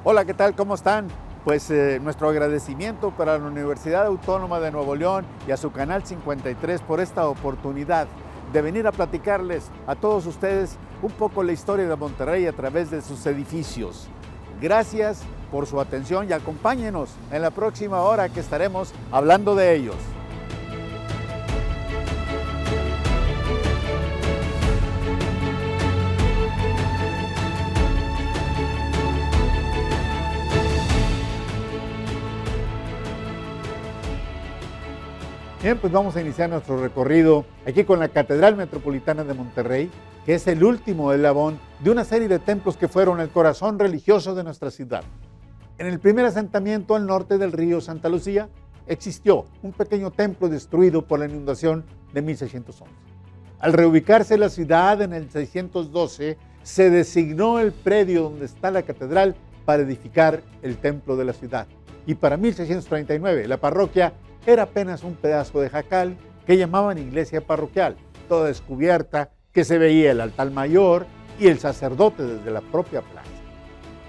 Hola, ¿qué tal? ¿Cómo están? Pues nuestro agradecimiento para la Universidad Autónoma de Nuevo León y a su Canal 53 por esta oportunidad de venir a platicarles a todos ustedes un poco la historia de Monterrey a través de sus edificios. Gracias por su atención y acompáñenos en la próxima hora que estaremos hablando de ellos. Bien, pues vamos a iniciar nuestro recorrido aquí con la Catedral Metropolitana de Monterrey, que es el último eslabón de una serie de templos que fueron el corazón religioso de nuestra ciudad. En el primer asentamiento al norte del río Santa Lucía existió un pequeño templo destruido por la inundación de 1611. Al reubicarse la ciudad en el 612, se designó el predio donde está la catedral para edificar el templo de la ciudad. Y para 1639, la parroquia era apenas un pedazo de jacal que llamaban iglesia parroquial, toda descubierta, que se veía el altar mayor y el sacerdote desde la propia plaza.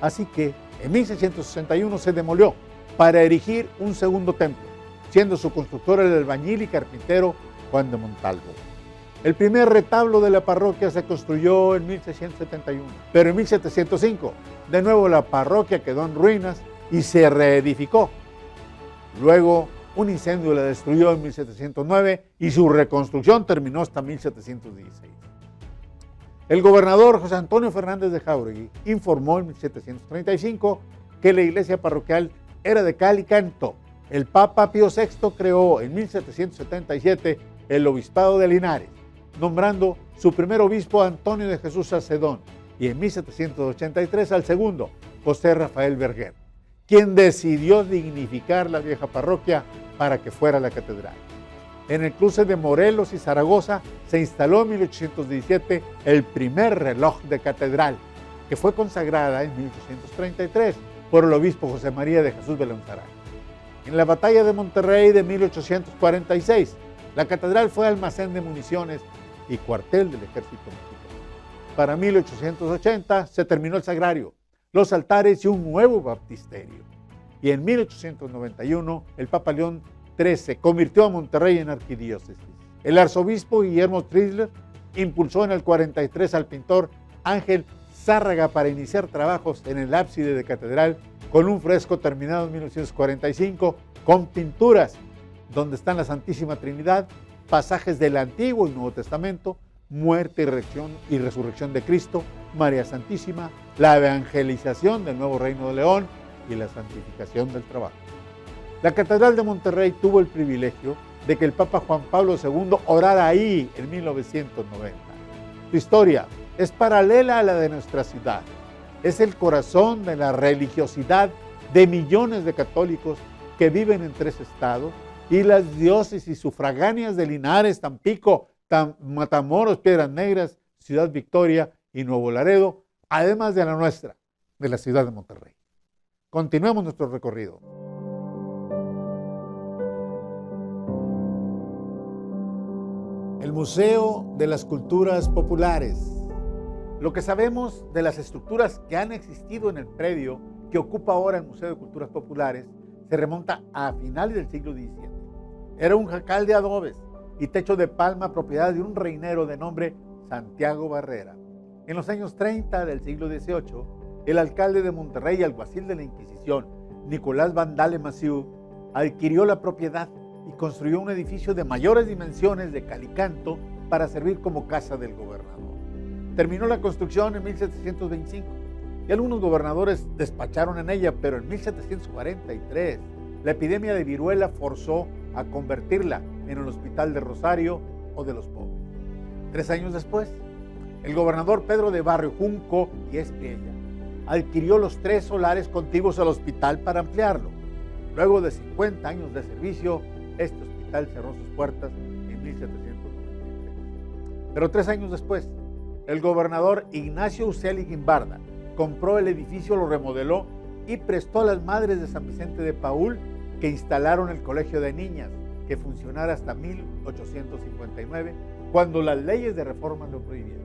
Así que en 1661 se demolió para erigir un segundo templo, siendo su constructor el albañil y carpintero Juan de Montalvo. El primer retablo de la parroquia se construyó en 1671, pero en 1705 de nuevo la parroquia quedó en ruinas y se reedificó. Luego un incendio la destruyó en 1709 y su reconstrucción terminó hasta 1716. El gobernador José Antonio Fernández de Jáuregui informó en 1735 que la iglesia parroquial era de cal y canto. El Papa Pío VI creó en 1777 el obispado de Linares, nombrando su primer obispo Antonio de Jesús Sacedón y en 1783 al segundo, José Rafael Verguer, quien decidió dignificar la vieja parroquia para que fuera la catedral. En el cruce de Morelos y Zaragoza se instaló en 1817 el primer reloj de catedral, que fue consagrada en 1833 por el obispo José María de Jesús Belanzaray. En la batalla de Monterrey de 1846, la catedral fue almacén de municiones y cuartel del ejército mexicano. Para 1880 se terminó el sagrario, los altares y un nuevo baptisterio. Y en 1891 el Papa León XIII convirtió a Monterrey en arquidiócesis. El arzobispo Guillermo Trisler impulsó en el 43 al pintor Ángel Zárraga para iniciar trabajos en el ábside de catedral con un fresco terminado en 1945 con pinturas donde están la Santísima Trinidad, pasajes del Antiguo y Nuevo Testamento, muerte y resurrección de Cristo, María Santísima, la evangelización del Nuevo Reino de León y la santificación del trabajo. La Catedral de Monterrey tuvo el privilegio de que el Papa Juan Pablo II orara ahí en 1990. Su historia es paralela a la de nuestra ciudad. Es el corazón de la religiosidad de millones de católicos que viven en 3 estados y las diócesis sufragáneas de Linares, Tampico, Matamoros, Piedras Negras, Ciudad Victoria y Nuevo Laredo, además de la nuestra, de la ciudad de Monterrey. Continuemos nuestro recorrido. El Museo de las Culturas Populares. Lo que sabemos de las estructuras que han existido en el predio que ocupa ahora el Museo de Culturas Populares se remonta a finales del siglo XVII. Era un jacal de adobes y techo de palma propiedad de un reinero de nombre Santiago Barrera. En los años 30 del siglo XVIII, el alcalde de Monterrey y alguacil de la Inquisición, Nicolás Vandale Massieu, adquirió la propiedad y construyó un edificio de mayores dimensiones de cal y canto para servir como casa del gobernador. Terminó la construcción en 1725 y algunos gobernadores despacharon en ella, pero en 1743 la epidemia de viruela forzó a convertirla en el Hospital de Rosario o de los Pobres. 3 años después, el gobernador Pedro de Barrio Junco y Espriella adquirió los 3 solares contiguos al hospital para ampliarlo. Luego de 50 años de servicio, este hospital cerró sus puertas en 1793. Pero 3 años después, el gobernador Ignacio Uceli Guimbarda compró el edificio, lo remodeló y prestó a las madres de San Vicente de Paúl que instalaron el colegio de niñas, que funcionara hasta 1859, cuando las leyes de reforma lo prohibieron.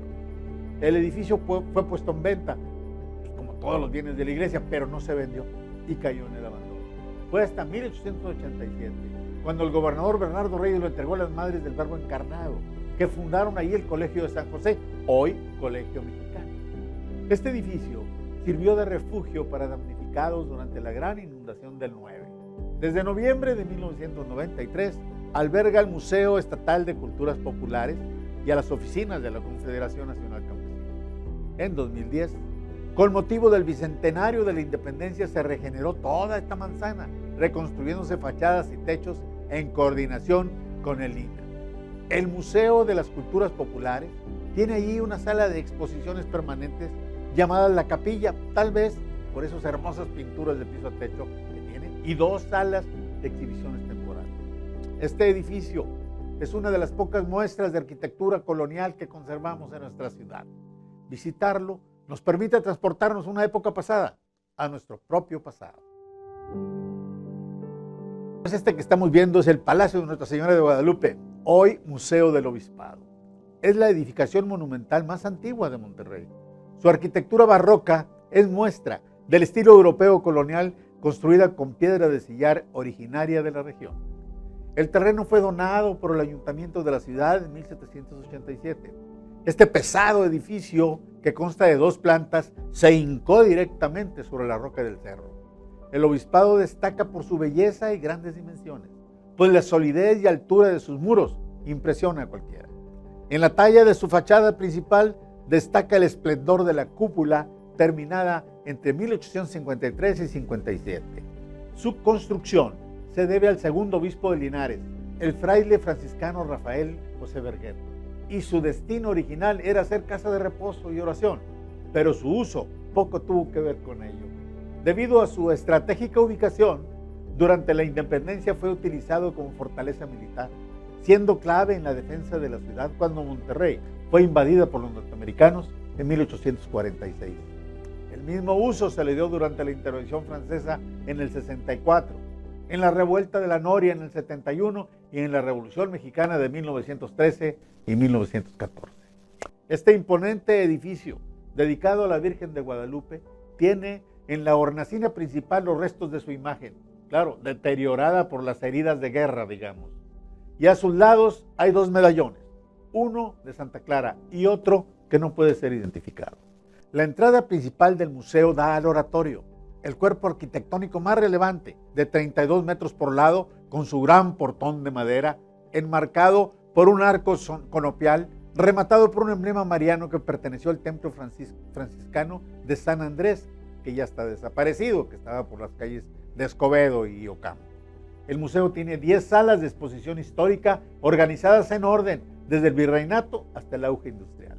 El edificio fue puesto en venta, pues como todos los bienes de la iglesia, pero no se vendió y cayó en el abandono. Fue hasta 1887, cuando el gobernador Bernardo Reyes lo entregó a las Madres del Verbo Encarnado, que fundaron ahí el Colegio de San José, hoy Colegio Mexicano. Este edificio sirvió de refugio para damnificados durante la gran inundación del 9. Desde noviembre de 1993, alberga el Museo Estatal de Culturas Populares y a las oficinas de la Confederación Nacional Campesina. En 2010, con motivo del bicentenario de la independencia, se regeneró toda esta manzana, reconstruyéndose fachadas y techos en coordinación con el INA. El Museo de las Culturas Populares tiene allí una sala de exposiciones permanentes llamada La Capilla, tal vez por esas hermosas pinturas de piso a techo que tiene, y 2 salas de exhibiciones temporales. Este edificio es una de las pocas muestras de arquitectura colonial que conservamos en nuestra ciudad. Visitarlo nos permite transportarnos a una época pasada, a nuestro propio pasado. Este que estamos viendo es el Palacio de Nuestra Señora de Guadalupe, hoy Museo del Obispado. Es la edificación monumental más antigua de Monterrey. Su arquitectura barroca es muestra del estilo europeo colonial, construida con piedra de sillar originaria de la región. El terreno fue donado por el ayuntamiento de la ciudad en 1787. Este pesado edificio, que consta de 2 plantas, se hincó directamente sobre la roca del cerro. El obispado destaca por su belleza y grandes dimensiones, pues la solidez y altura de sus muros impresiona a cualquiera. En la talla de su fachada principal destaca el esplendor de la cúpula, terminada entre 1853 y 57. Su construcción se debe al segundo obispo de Linares, el fraile franciscano Rafael José Verguer, y su destino original era ser casa de reposo y oración, pero su uso poco tuvo que ver con ello. Debido a su estratégica ubicación, durante la independencia fue utilizado como fortaleza militar, siendo clave en la defensa de la ciudad cuando Monterrey fue invadida por los norteamericanos en 1846. El mismo uso se le dio durante la intervención francesa en el 64, en la revuelta de la Noria en el 71 y en la Revolución Mexicana de 1913 y 1914. Este imponente edificio, dedicado a la Virgen de Guadalupe, tiene en la hornacina principal los restos de su imagen, claro, deteriorada por las heridas de guerra, digamos. Y a sus lados hay 2 medallones, uno de Santa Clara y otro que no puede ser identificado. La entrada principal del museo da al oratorio, el cuerpo arquitectónico más relevante, de 32 metros por lado, con su gran portón de madera, enmarcado por un arco conopial, rematado por un emblema mariano que perteneció al templo franciscano de San Andrés, que ya está desaparecido, que estaba por las calles de Escobedo y Ocampo. El museo tiene 10 salas de exposición histórica organizadas en orden, desde el virreinato hasta el auge industrial.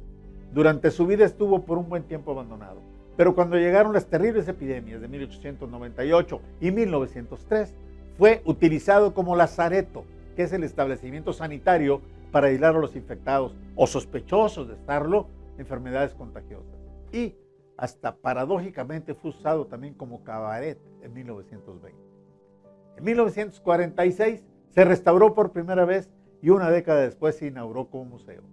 Durante su vida estuvo por un buen tiempo abandonado, pero cuando llegaron las terribles epidemias de 1898 y 1903, fue utilizado como lazareto, que es el establecimiento sanitario para aislar a los infectados o sospechosos de estarlo, enfermedades contagiosas. Y hasta paradójicamente fue usado también como cabaret en 1920. En 1946 se restauró por primera vez y una década después se inauguró como museo.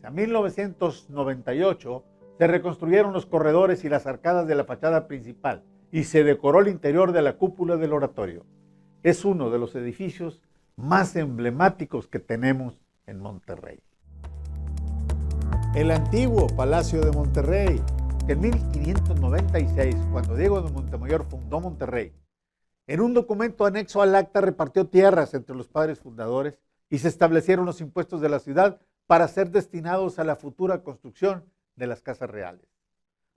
En 1998 se reconstruyeron los corredores y las arcadas de la fachada principal y se decoró el interior de la cúpula del oratorio. Es uno de los edificios más emblemáticos que tenemos en Monterrey. El antiguo Palacio de Monterrey, que en 1596, cuando Diego de Montemayor fundó Monterrey, en un documento anexo al acta repartió tierras entre los padres fundadores y se establecieron los impuestos de la ciudad para ser destinados a la futura construcción de las casas reales.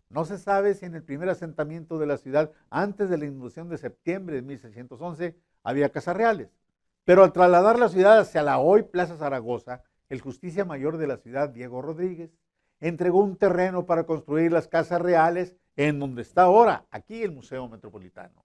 No se sabe si en el primer asentamiento de la ciudad, antes de la inundación de septiembre de 1611, había casas reales, pero al trasladar la ciudad hacia la hoy Plaza Zaragoza, el justicia mayor de la ciudad, Diego Rodríguez, entregó un terreno para construir las casas reales en donde está ahora, aquí el Museo Metropolitano.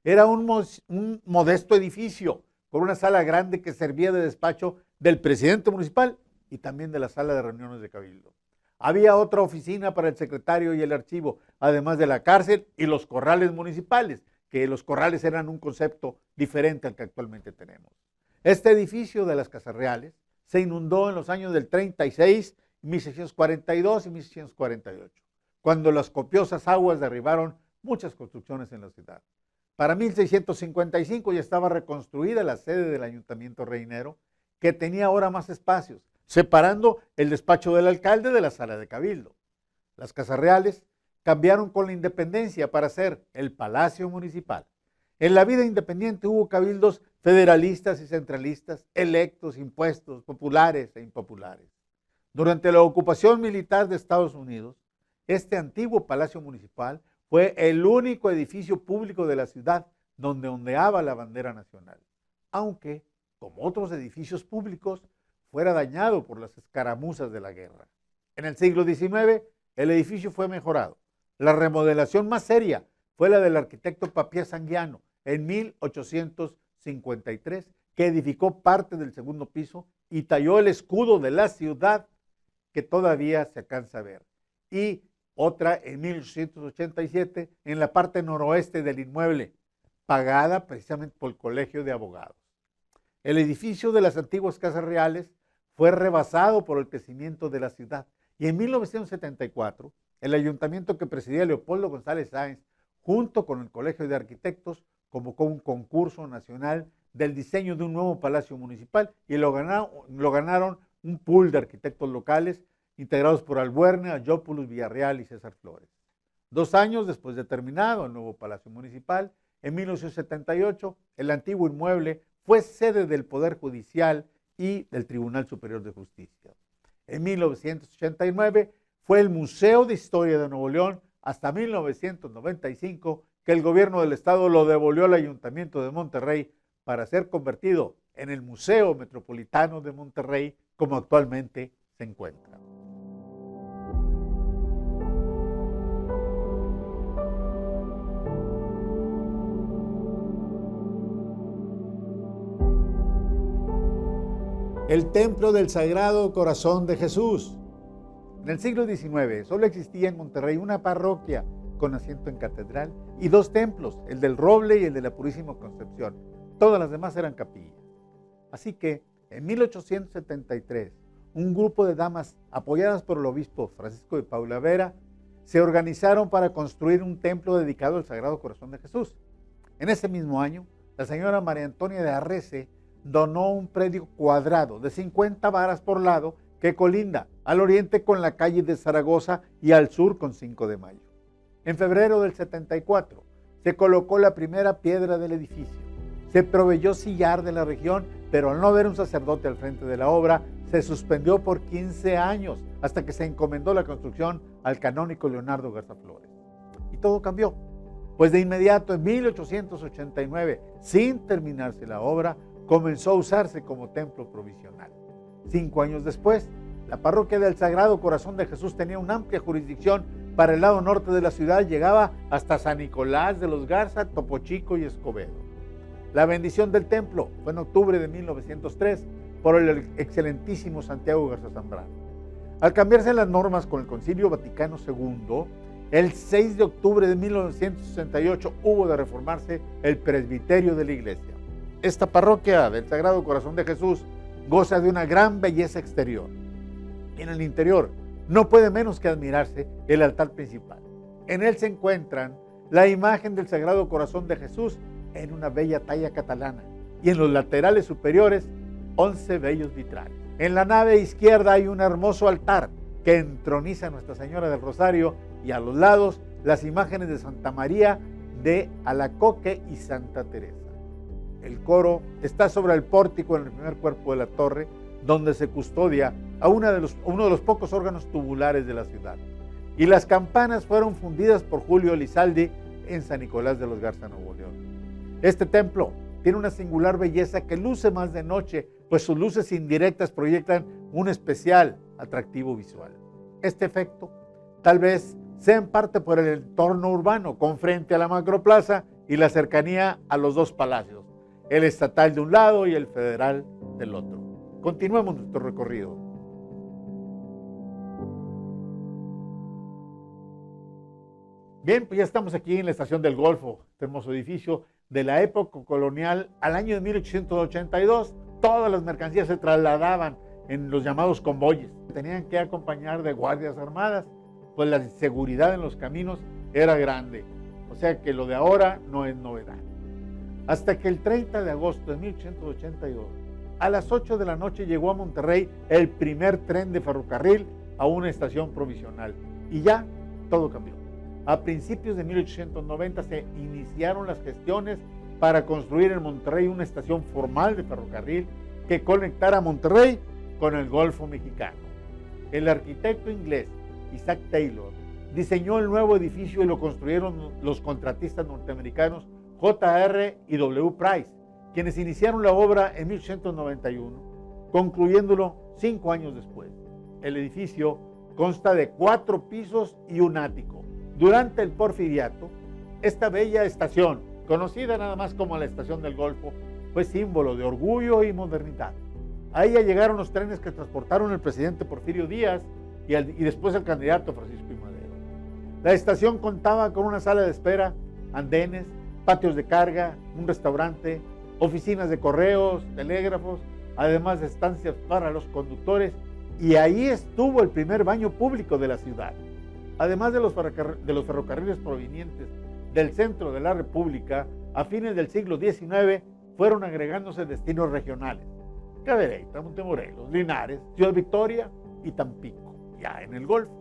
Era un modesto edificio con una sala grande que servía de despacho del presidente municipal y también de la sala de reuniones de Cabildo. Había otra oficina para el secretario y el archivo, además de la cárcel y los corrales municipales, que los corrales eran un concepto diferente al que actualmente tenemos. Este edificio de las Casas Reales se inundó en los años del 36, 1642 y 1648, cuando las copiosas aguas derribaron muchas construcciones en la ciudad. Para 1655 ya estaba reconstruida la sede del ayuntamiento reinero, que tenía ahora más espacios, separando el despacho del alcalde de la sala de cabildo. Las casas reales cambiaron con la independencia para ser el Palacio Municipal. En la vida independiente hubo cabildos federalistas y centralistas, electos, impuestos, populares e impopulares. Durante la ocupación militar de Estados Unidos, este antiguo Palacio Municipal fue el único edificio público de la ciudad donde ondeaba la bandera nacional, aunque, como otros edificios públicos, fuera dañado por las escaramuzas de la guerra. En el siglo XIX, el edificio fue mejorado. La remodelación más seria fue la del arquitecto Papias Anguiano en 1853, que edificó parte del segundo piso y talló el escudo de la ciudad que todavía se alcanza a ver. Y otra en 1887 en la parte noroeste del inmueble, pagada precisamente por el Colegio de Abogados. El edificio de las antiguas casas reales fue rebasado por el crecimiento de la ciudad y en 1974 el ayuntamiento que presidía Leopoldo González Sáenz, junto con el Colegio de Arquitectos, convocó un concurso nacional del diseño de un nuevo palacio municipal y lo ganaron un pool de arquitectos locales integrados por Albuerne, Ayópolis, Villarreal y César Flores. 2 años después de terminado el nuevo Palacio Municipal, en 1978, el antiguo inmueble fue sede del Poder Judicial y del Tribunal Superior de Justicia. En 1989 fue el Museo de Historia de Nuevo León hasta 1995 que el gobierno del estado lo devolvió al Ayuntamiento de Monterrey para ser convertido en el Museo Metropolitano de Monterrey, como actualmente se encuentra. El Templo del Sagrado Corazón de Jesús. En el siglo XIX solo existía en Monterrey una parroquia con asiento en catedral y 2 templos, el del Roble y el de la Purísima Concepción. Todas las demás eran capillas. Así que en 1873, un grupo de damas apoyadas por el obispo Francisco de Paula Vera se organizaron para construir un templo dedicado al Sagrado Corazón de Jesús. En ese mismo año, la señora María Antonia de Arrece donó un predio cuadrado de 50 varas por lado que colinda al oriente con la calle de Zaragoza y al sur con 5 de Mayo. En febrero del 74 se colocó la primera piedra del edificio. Se proveyó sillar de la región, pero al no haber un sacerdote al frente de la obra, se suspendió por 15 años hasta que se encomendó la construcción al canónigo Leonardo Garza Flores. Y todo cambió, pues de inmediato en 1889, sin terminarse la obra, comenzó a usarse como templo provisional. 5 años después, la parroquia del Sagrado Corazón de Jesús tenía una amplia jurisdicción para el lado norte de la ciudad, llegaba hasta San Nicolás de los Garza, Topo Chico y Escobedo. La bendición del templo fue en octubre de 1903 por el excelentísimo Santiago Garza Zambrano. Al cambiarse las normas con el Concilio Vaticano II, el 6 de octubre de 1968 hubo de reformarse el presbiterio de la iglesia. Esta parroquia del Sagrado Corazón de Jesús goza de una gran belleza exterior. Y en el interior no puede menos que admirarse el altar principal. En él se encuentran la imagen del Sagrado Corazón de Jesús en una bella talla catalana y en los laterales superiores 11 bellos vitrales. En la nave izquierda hay un hermoso altar que entroniza a Nuestra Señora del Rosario y a los lados las imágenes de Santa María de Alacoque y Santa Teresa. El coro está sobre el pórtico en el primer cuerpo de la torre, donde se custodia a uno de los pocos órganos tubulares de la ciudad. Y las campanas fueron fundidas por Julio Elizalde en San Nicolás de los Garza, Nuevo León. Este templo tiene una singular belleza que luce más de noche, pues sus luces indirectas proyectan un especial atractivo visual. Este efecto tal vez sea en parte por el entorno urbano, con frente a la macroplaza y la cercanía a los 2 palacios, el estatal de un lado y el federal del otro. Continuemos nuestro recorrido. Bien, pues ya estamos aquí en la Estación del Golfo, este hermoso edificio de la época colonial. Al año de 1882, todas las mercancías se trasladaban en los llamados convoyes. Tenían que acompañar de guardias armadas. pues la inseguridad en los caminos era grande. O sea que lo de ahora no es novedad. Hasta que el 30 de agosto de 1882, a las 8 de la noche llegó a Monterrey el primer tren de ferrocarril a una estación provisional. Y ya todo cambió. A principios de 1890 se iniciaron las gestiones para construir en Monterrey una estación formal de ferrocarril que conectara a Monterrey con el Golfo Mexicano. El arquitecto inglés Isaac Taylor diseñó el nuevo edificio y lo construyeron los contratistas norteamericanos J.R. y W. Price, quienes iniciaron la obra en 1891, concluyéndolo 5 años después. El edificio consta de 4 pisos y un ático. Durante el Porfiriato, esta bella estación, conocida nada más como la Estación del Golfo, fue símbolo de orgullo y modernidad. A ella llegaron los trenes que transportaron el presidente Porfirio Díaz y después el candidato Francisco I. Madero. La estación contaba con una sala de espera, andenes, patios de carga, un restaurante, oficinas de correos, telégrafos, además de estancias para los conductores, y ahí estuvo el primer baño público de la ciudad. Además de los ferrocarriles provenientes del centro de la República, a fines del siglo XIX fueron agregándose destinos regionales: Cadereyta, Montemorelos, Linares, Ciudad Victoria y Tampico, ya en el Golfo.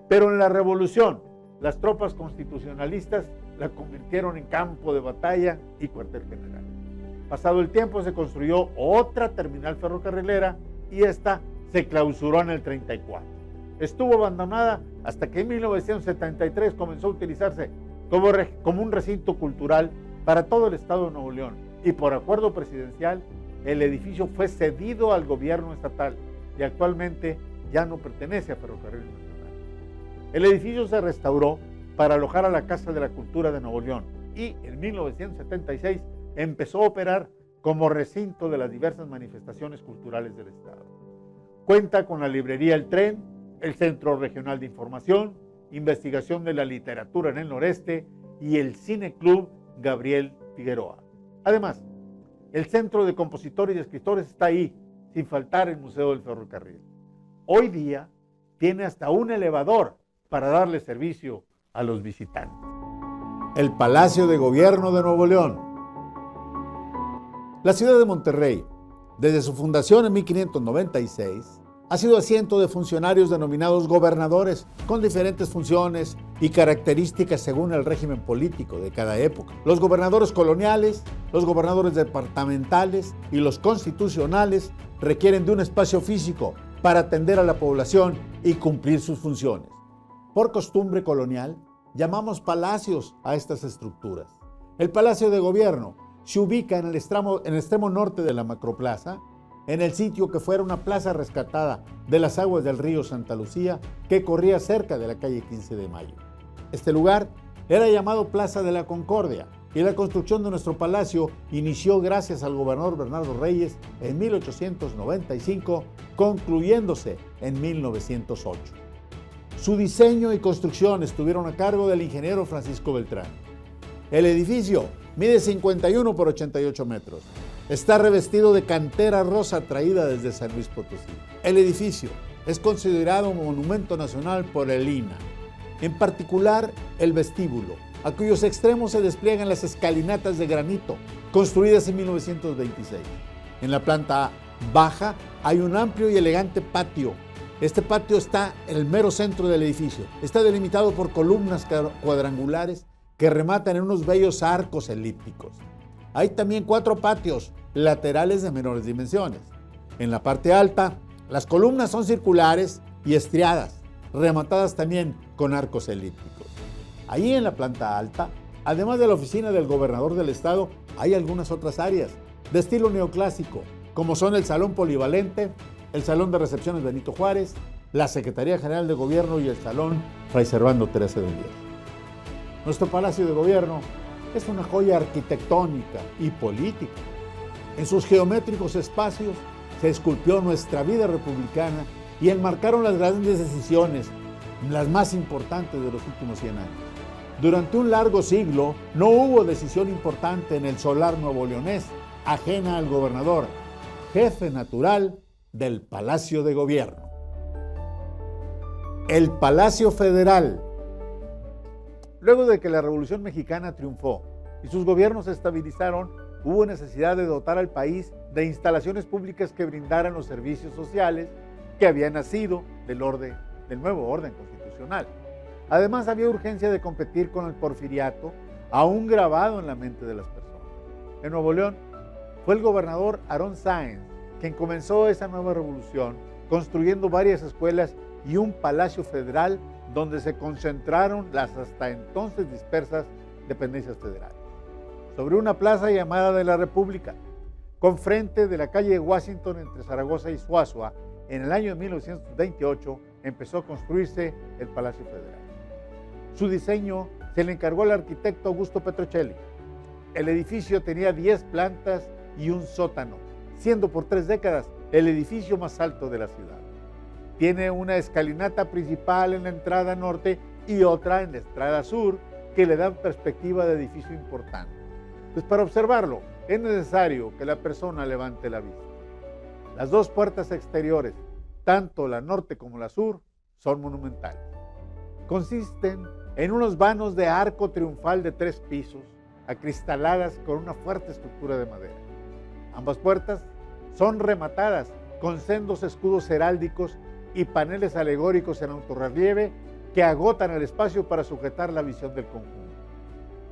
Pero en la Revolución, las tropas constitucionalistas la convirtieron en campo de batalla y cuartel general. Pasado el tiempo se construyó otra terminal ferrocarrilera y esta se clausuró en el 34. Estuvo abandonada hasta que en 1973 comenzó a utilizarse como un recinto cultural para todo el estado de Nuevo León, y por acuerdo presidencial el edificio fue cedido al gobierno estatal y actualmente ya no pertenece a Ferrocarriles Nacional. El edificio se restauró para alojar a la Casa de la Cultura de Nuevo León y en 1976 empezó a operar como recinto de las diversas manifestaciones culturales del estado. Cuenta con la librería El Tren, el Centro Regional de Información, Investigación de la Literatura en el Noreste y el Cine Club Gabriel Figueroa. Además, el Centro de Compositores y Escritores está ahí, sin faltar el Museo del Ferrocarril. Hoy día tiene hasta un elevador para darle servicio a los visitantes. El Palacio de Gobierno de Nuevo León. La ciudad de Monterrey, desde su fundación en 1596, ha sido asiento de funcionarios denominados gobernadores, con diferentes funciones y características según el régimen político de cada época. Los gobernadores coloniales, los gobernadores departamentales y los constitucionales requieren de un espacio físico para atender a la población y cumplir sus funciones. Por costumbre colonial, llamamos palacios a estas estructuras. El Palacio de Gobierno se ubica en el extremo norte de la macroplaza, en el sitio que fuera una plaza rescatada de las aguas del río Santa Lucía que corría cerca de la calle 15 de Mayo. Este lugar era llamado Plaza de la Concordia y la construcción de nuestro palacio inició gracias al gobernador Bernardo Reyes en 1895, concluyéndose en 1908. Su diseño y construcción estuvieron a cargo del ingeniero Francisco Beltrán. El edificio mide 51 por 88 metros. Está revestido de cantera rosa traída desde San Luis Potosí. El edificio es considerado monumento nacional por el INAH. En particular, el vestíbulo, a cuyos extremos se despliegan las escalinatas de granito, construidas en 1926. En la planta baja hay un amplio y elegante patio. Este patio está en el mero centro del edificio. Está delimitado por columnas cuadrangulares que rematan en unos bellos arcos elípticos. Hay también 4 patios laterales de menores dimensiones. En la parte alta, las columnas son circulares y estriadas, rematadas también con arcos elípticos. Ahí en la planta alta, además de la oficina del gobernador del estado, hay algunas otras áreas de estilo neoclásico, como son el Salón Polivalente, el Salón de Recepciones Benito Juárez, la Secretaría General de Gobierno y el Salón Fray Servando Teresa de Mier. Nuestro Palacio de Gobierno es una joya arquitectónica y política. En sus geométricos espacios se esculpió nuestra vida republicana y enmarcaron las grandes decisiones, las más importantes de los últimos 100 años. Durante un largo siglo no hubo decisión importante en el solar nuevoleonés ajena al gobernador, jefe natural del Palacio de Gobierno. El Palacio Federal. Luego de que la Revolución Mexicana triunfó y sus gobiernos se estabilizaron, hubo necesidad de dotar al país de instalaciones públicas que brindaran los servicios sociales que habían nacido del nuevo orden constitucional. Además, había urgencia de competir con el porfiriato, aún grabado en la mente de las personas. En Nuevo León, fue el gobernador Aarón Sáenz quien comenzó esa nueva revolución, construyendo varias escuelas y un palacio federal donde se concentraron las hasta entonces dispersas dependencias federales. Sobre una plaza llamada de la República, con frente de la calle Washington entre Zaragoza y Suazua, en el año 1928 empezó a construirse el Palacio Federal. Su diseño se le encargó al arquitecto Augusto Petrocelli. El edificio tenía 10 plantas y un sótano, siendo por 3 décadas el edificio más alto de la ciudad. Tiene una escalinata principal en la entrada norte y otra en la entrada sur que le dan perspectiva de edificio importante. Pues para observarlo es necesario que la persona levante la vista. Las 2 puertas exteriores, tanto la norte como la sur, son monumentales. Consisten en unos vanos de arco triunfal de 3 pisos, acristaladas con una fuerte estructura de madera. Ambas puertas son rematadas con sendos escudos heráldicos y paneles alegóricos en autorrelieve que agotan el espacio para sujetar la visión del conjunto.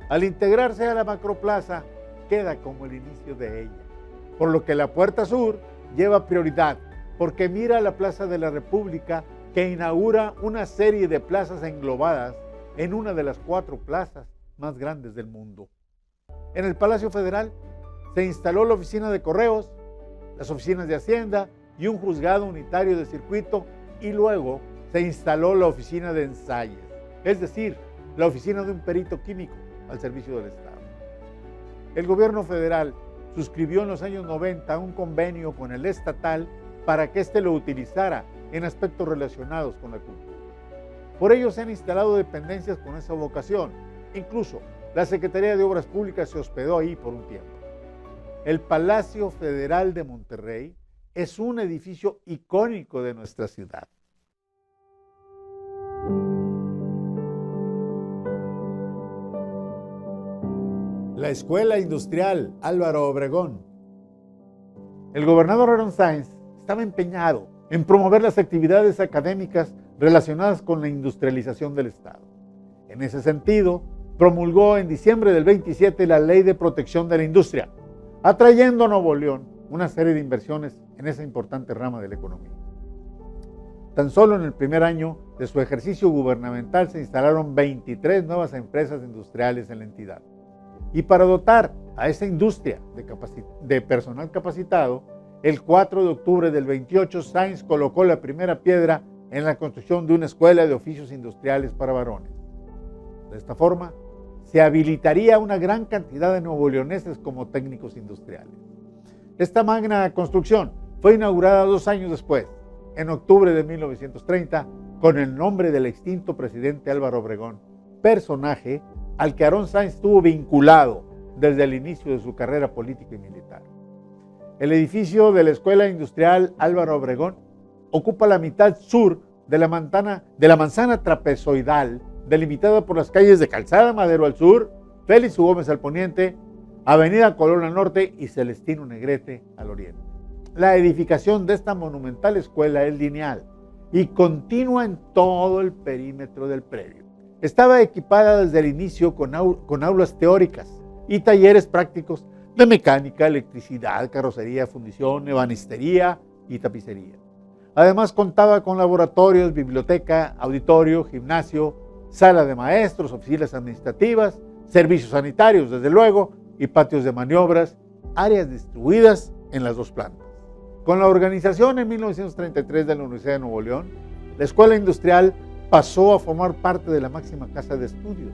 Al integrarse a la macroplaza, queda como el inicio de ella, por lo que la puerta sur lleva prioridad, porque mira a la Plaza de la República, que inaugura una serie de plazas englobadas en una de las 4 plazas más grandes del mundo. En el Palacio Federal se instaló la oficina de correos, las oficinas de Hacienda y un juzgado unitario de circuito, y luego se instaló la oficina de ensayos, es decir, la oficina de un perito químico al servicio del Estado. El gobierno federal suscribió en los años 90 un convenio con el estatal para que éste lo utilizara en aspectos relacionados con la cultura. Por ello se han instalado dependencias con esa vocación. Incluso la Secretaría de Obras Públicas se hospedó ahí por un tiempo. El Palacio Federal de Monterrey es un edificio icónico de nuestra ciudad. La Escuela Industrial Álvaro Obregón. El gobernador Aarón Sáenz estaba empeñado en promover las actividades académicas relacionadas con la industrialización del Estado. En ese sentido, promulgó en diciembre del 27 la Ley de Protección de la Industria, atrayendo a Nuevo León una serie de inversiones en esa importante rama de la economía. Tan solo en el primer año de su ejercicio gubernamental se instalaron 23 nuevas empresas industriales en la entidad. Y para dotar a esa industria de personal capacitado, el 4 de octubre del 28, Sáenz colocó la primera piedra en la construcción de una escuela de oficios industriales para varones. De esta forma, se habilitaría una gran cantidad de nuevoleoneses como técnicos industriales. Esta magna construcción fue inaugurada 2 años después, en octubre de 1930, con el nombre del extinto presidente Álvaro Obregón, personaje al que Aarón Sáenz estuvo vinculado desde el inicio de su carrera política y militar. El edificio de la Escuela Industrial Álvaro Obregón ocupa la mitad sur de la manzana trapezoidal, delimitada por las calles de Calzada Madero al sur, Félix U. Gómez al poniente, Avenida Colón al norte y Celestino Negrete al oriente. La edificación de esta monumental escuela es lineal y continua en todo el perímetro del predio. Estaba equipada desde el inicio con aulas teóricas y talleres prácticos de mecánica, electricidad, carrocería, fundición, ebanistería y tapicería. Además contaba con laboratorios, biblioteca, auditorio, gimnasio, sala de maestros, oficinas administrativas, servicios sanitarios, desde luego, y patios de maniobras, áreas distribuidas en las 2 plantas. Con la organización en 1933 de la Universidad de Nuevo León, la Escuela Industrial pasó a formar parte de la máxima casa de estudios.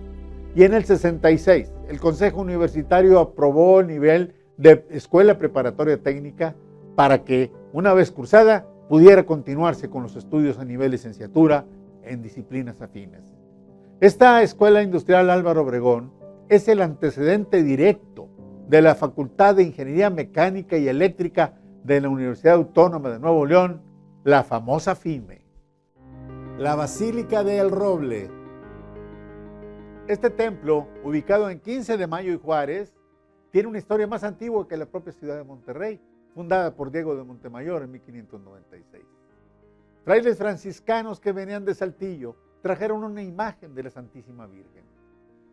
Y en el 66, el Consejo Universitario aprobó el nivel de Escuela Preparatoria Técnica para que, una vez cursada, pudiera continuarse con los estudios a nivel licenciatura en disciplinas afines. Esta Escuela Industrial Álvaro Obregón es el antecedente directo de la Facultad de Ingeniería Mecánica y Eléctrica de la Universidad Autónoma de Nuevo León, la famosa FIME. la Basílica del Roble. Este templo, ubicado en 15 de Mayo y Juárez, tiene una historia más antigua que la propia ciudad de Monterrey, fundada por Diego de Montemayor en 1596. Frailes franciscanos que venían de Saltillo trajeron una imagen de la Santísima Virgen.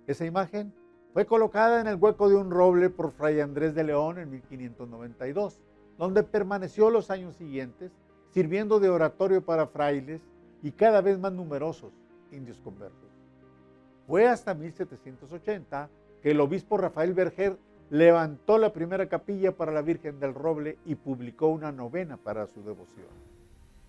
Esa imagen fue colocada en el hueco de un roble por Fray Andrés de León en 1592, donde permaneció los años siguientes, sirviendo de oratorio para frailes y cada vez más numerosos indios conversos. Fue hasta 1780 que el obispo Rafael Berger levantó la primera capilla para la Virgen del Roble y publicó una novena para su devoción.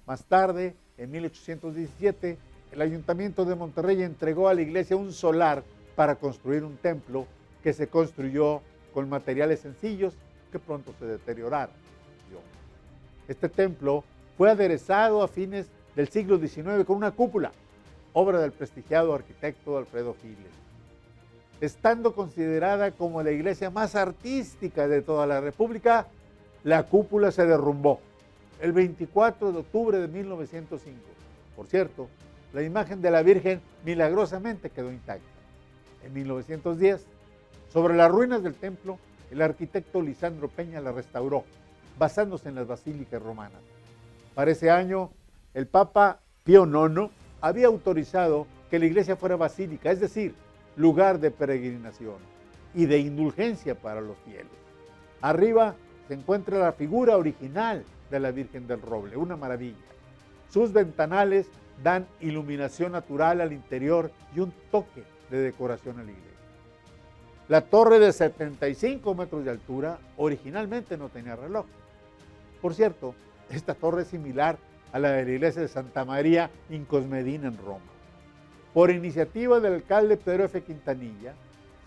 Más tarde, en 1817, el Ayuntamiento de Monterrey entregó a la iglesia un solar para construir un templo que se construyó con materiales sencillos que pronto se deterioraron. Este templo fue aderezado a fines del siglo XIX con una cúpula, obra del prestigiado arquitecto Alfredo Giles. Estando considerada como la iglesia más artística de toda la República, la cúpula se derrumbó el 24 de octubre de 1905. Por cierto, la imagen de la Virgen milagrosamente quedó intacta. En 1910, sobre las ruinas del templo, el arquitecto Lisandro Peña la restauró, basándose en las basílicas romanas. Para ese año, el Papa Pío IX había autorizado que la iglesia fuera basílica, es decir, lugar de peregrinación y de indulgencia para los fieles. Arriba se encuentra la figura original de la Virgen del Roble, una maravilla. Sus ventanales dan iluminación natural al interior y un toque de decoración a la iglesia. La torre de 75 metros de altura originalmente no tenía reloj. Por cierto, esta torre es similar a la de la iglesia de Santa María in Cosmedina en Roma. Por iniciativa del alcalde Pedro F. Quintanilla,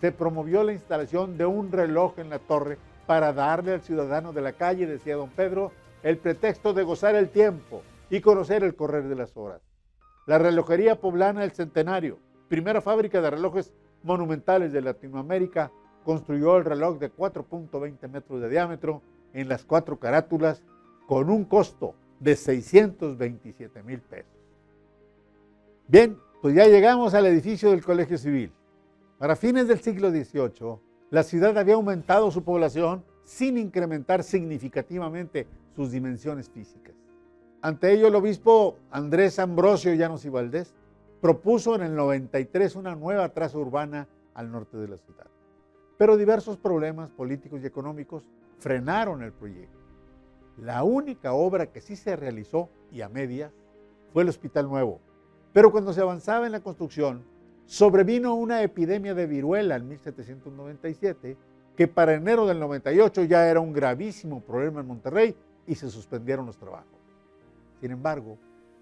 se promovió la instalación de un reloj en la torre para darle al ciudadano de la calle, decía don Pedro, el pretexto de gozar el tiempo y conocer el correr de las horas. La relojería poblana del Centenario, primera fábrica de relojes monumentales de Latinoamérica, construyó el reloj de 4.20 metros de diámetro en las 4 carátulas con un costo de 627,000 pesos. Bien, pues ya llegamos al edificio del Colegio Civil. Para fines del siglo XVIII, la ciudad había aumentado su población sin incrementar significativamente sus dimensiones físicas. Ante ello, el obispo Andrés Ambrosio Llanos y Valdés propuso en el 93 una nueva traza urbana al norte de la ciudad. Pero diversos problemas políticos y económicos frenaron el proyecto. La única obra que sí se realizó, y a medias, fue el Hospital Nuevo. Pero cuando se avanzaba en la construcción, sobrevino una epidemia de viruela en 1797, que para enero del 98 ya era un gravísimo problema en Monterrey y se suspendieron los trabajos. Sin embargo,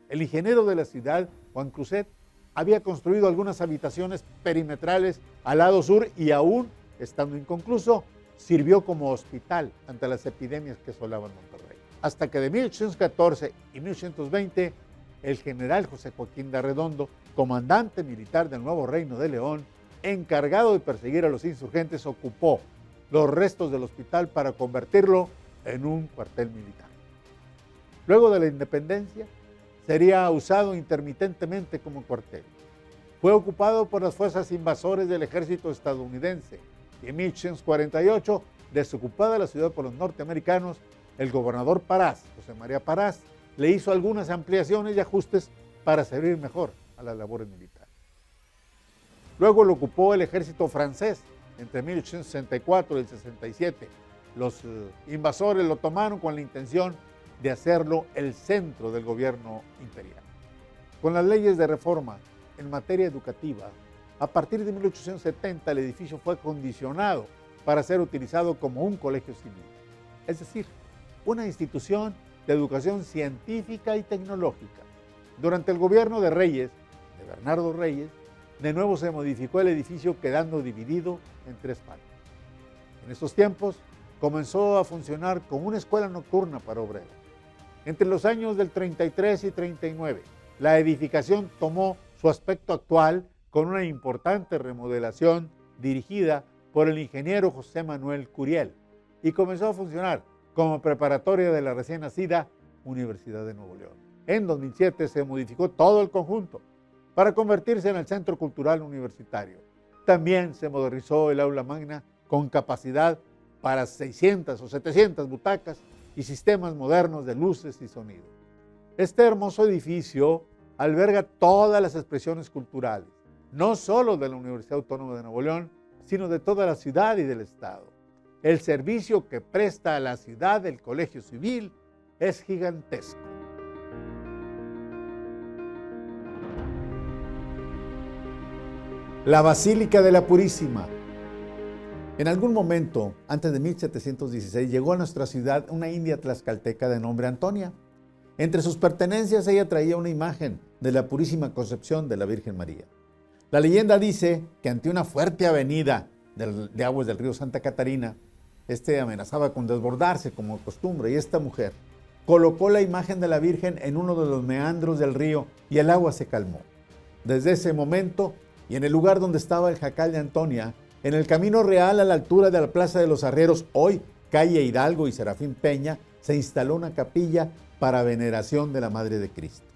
el ingeniero de la ciudad, Juan Cruzet, había construido algunas habitaciones perimetrales al lado sur y aún, estando inconcluso, sirvió como hospital ante las epidemias que asolaban Monterrey. Hasta que de 1814 y 1820, el general José Joaquín de Arredondo, comandante militar del Nuevo Reino de León, encargado de perseguir a los insurgentes, ocupó los restos del hospital para convertirlo en un cuartel militar. Luego de la independencia, sería usado intermitentemente como cuartel. Fue ocupado por las fuerzas invasoras del ejército estadounidense y en 1848, desocupada la ciudad por los norteamericanos, el gobernador Parás, José María Parás, le hizo algunas ampliaciones y ajustes para servir mejor a las labores militares. Luego lo ocupó el ejército francés entre 1864 y el 67. Los invasores lo tomaron con la intención de hacerlo el centro del gobierno imperial. Con las leyes de reforma en materia educativa, a partir de 1870 el edificio fue acondicionado para ser utilizado como un colegio civil, es decir, una institución de educación científica y tecnológica. Durante el gobierno de Reyes, de Bernardo Reyes, de nuevo se modificó el edificio quedando dividido en 3 partes. En estos tiempos comenzó a funcionar como una escuela nocturna para obreros. Entre los años del 33 y 39, la edificación tomó su aspecto actual con una importante remodelación dirigida por el ingeniero José Manuel Curiel y comenzó a funcionar como preparatoria de la recién nacida Universidad de Nuevo León. En 2007 se modificó todo el conjunto para convertirse en el Centro Cultural Universitario. También se modernizó el aula magna con capacidad para 600 o 700 butacas y sistemas modernos de luces y sonido. Este hermoso edificio alberga todas las expresiones culturales, no solo de la Universidad Autónoma de Nuevo León, sino de toda la ciudad y del estado. El servicio que presta a la ciudad el Colegio Civil es gigantesco. La Basílica de la Purísima. En algún momento, antes de 1716, llegó a nuestra ciudad una india tlaxcalteca de nombre Antonia. Entre sus pertenencias, ella traía una imagen de la Purísima Concepción de la Virgen María. La leyenda dice que ante una fuerte avenida de aguas del río Santa Catarina, amenazaba con desbordarse como costumbre, y esta mujer colocó la imagen de la Virgen en uno de los meandros del río y el agua se calmó. Desde ese momento, y en el lugar donde estaba el jacal de Antonia, en el Camino Real a la altura de la Plaza de los Arrieros, hoy calle Hidalgo y Serafín Peña, se instaló una capilla para veneración de la Madre de Cristo.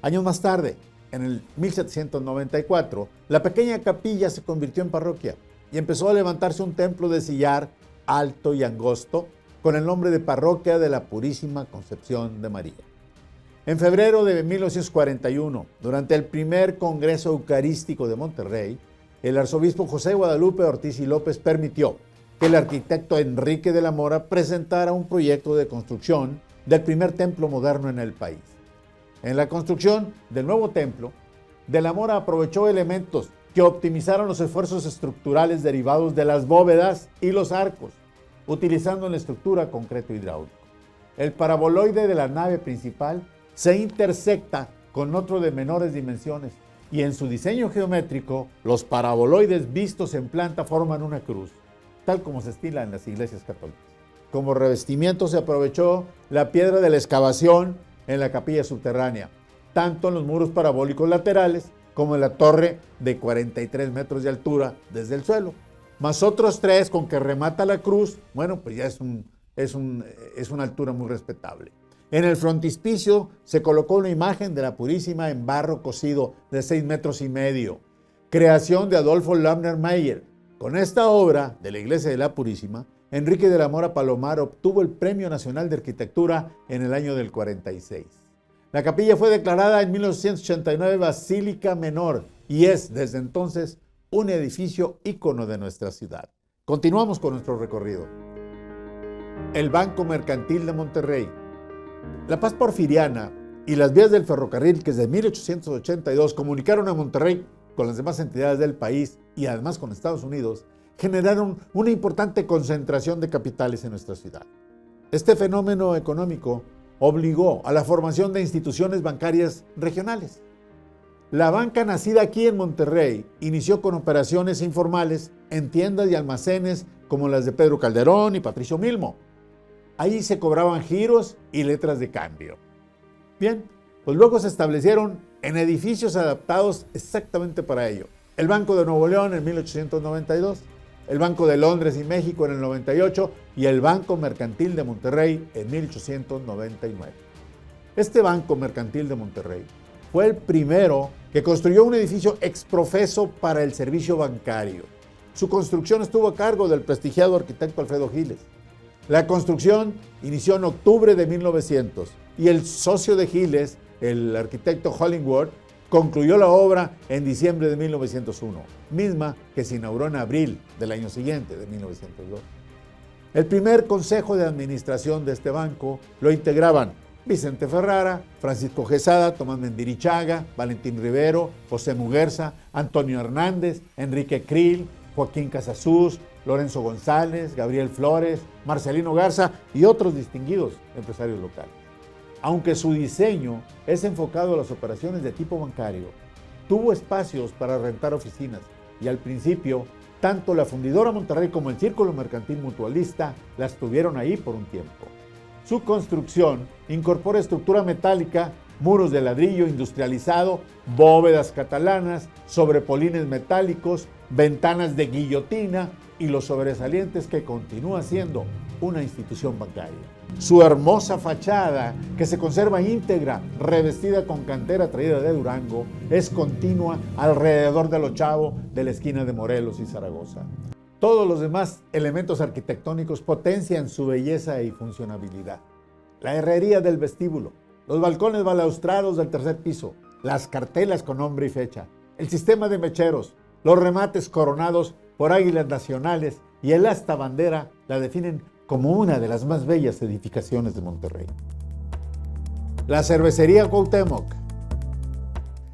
Años más tarde, en el 1794, la pequeña capilla se convirtió en parroquia y empezó a levantarse un templo de sillar alto y angosto con el nombre de Parroquia de la Purísima Concepción de María. En febrero de 1941, durante el primer Congreso Eucarístico de Monterrey, el arzobispo José Guadalupe Ortiz y López permitió que el arquitecto Enrique de la Mora presentara un proyecto de construcción del primer templo moderno en el país. En la construcción del nuevo templo, de la Mora aprovechó elementos que optimizaron los esfuerzos estructurales derivados de las bóvedas y los arcos, utilizando en la estructura concreto hidráulico. El paraboloide de la nave principal se intersecta con otro de menores dimensiones y en su diseño geométrico, los paraboloides vistos en planta forman una cruz, tal como se estila en las iglesias católicas. Como revestimiento se aprovechó la piedra de la excavación en la capilla subterránea, tanto en los muros parabólicos laterales como en la torre de 43 metros de altura desde el suelo, más otros 3 con que remata la cruz. Bueno, pues ya es una altura muy respetable. En el frontispicio se colocó una imagen de la Purísima en barro cocido de 6 metros y medio, creación de Adolfo Lamner Mayer. Con esta obra de la Iglesia de la Purísima, Enrique de la Mora Palomar obtuvo el Premio Nacional de Arquitectura en el año del 46. La capilla fue declarada en 1989 Basílica Menor y es, desde entonces, un edificio ícono de nuestra ciudad. Continuamos con nuestro recorrido. El Banco Mercantil de Monterrey. La paz porfiriana y las vías del ferrocarril que desde 1882 comunicaron a Monterrey con las demás entidades del país y además con Estados Unidos, generaron una importante concentración de capitales en nuestra ciudad. Este fenómeno económico obligó a la formación de instituciones bancarias regionales. La banca nacida aquí en Monterrey inició con operaciones informales en tiendas y almacenes como las de Pedro Calderón y Patricio Milmo. Ahí se cobraban giros y letras de cambio. Bien, pues luego se establecieron en edificios adaptados exactamente para ello. El Banco de Nuevo León en 1892, el Banco de Londres y México en el 98 y el Banco Mercantil de Monterrey en 1899. Este Banco Mercantil de Monterrey fue el primero que construyó un edificio exprofeso para el servicio bancario. Su construcción estuvo a cargo del prestigiado arquitecto Alfredo Giles. La construcción inició en octubre de 1900 y el socio de Giles, el arquitecto Hollingworth, concluyó la obra en diciembre de 1901, misma que se inauguró en abril del año siguiente, de 1902. El primer consejo de administración de este banco lo integraban Vicente Ferrara, Francisco Quesada, Tomás Mendirichaga, Valentín Rivero, José Muguerza, Antonio Hernández, Enrique Krill, Joaquín Casasus, Lorenzo González, Gabriel Flores, Marcelino Garza y otros distinguidos empresarios locales. Aunque su diseño es enfocado a las operaciones de tipo bancario, tuvo espacios para rentar oficinas y al principio, tanto la Fundidora Monterrey como el Círculo Mercantil Mutualista las tuvieron ahí por un tiempo. Su construcción incorpora estructura metálica, muros de ladrillo industrializado, bóvedas catalanas, sobrepolines metálicos, ventanas de guillotina y los sobresalientes que continúa siendo una institución bancaria. Su hermosa fachada, que se conserva íntegra, revestida con cantera traída de Durango, es continua alrededor del ochavo de la esquina de Morelos y Zaragoza. Todos los demás elementos arquitectónicos potencian su belleza y funcionabilidad. La herrería del vestíbulo, los balcones balaustrados del tercer piso, las cartelas con nombre y fecha, el sistema de mecheros, los remates coronados por águilas nacionales y el asta bandera la definen como una de las más bellas edificaciones de Monterrey. La cervecería Cuauhtémoc.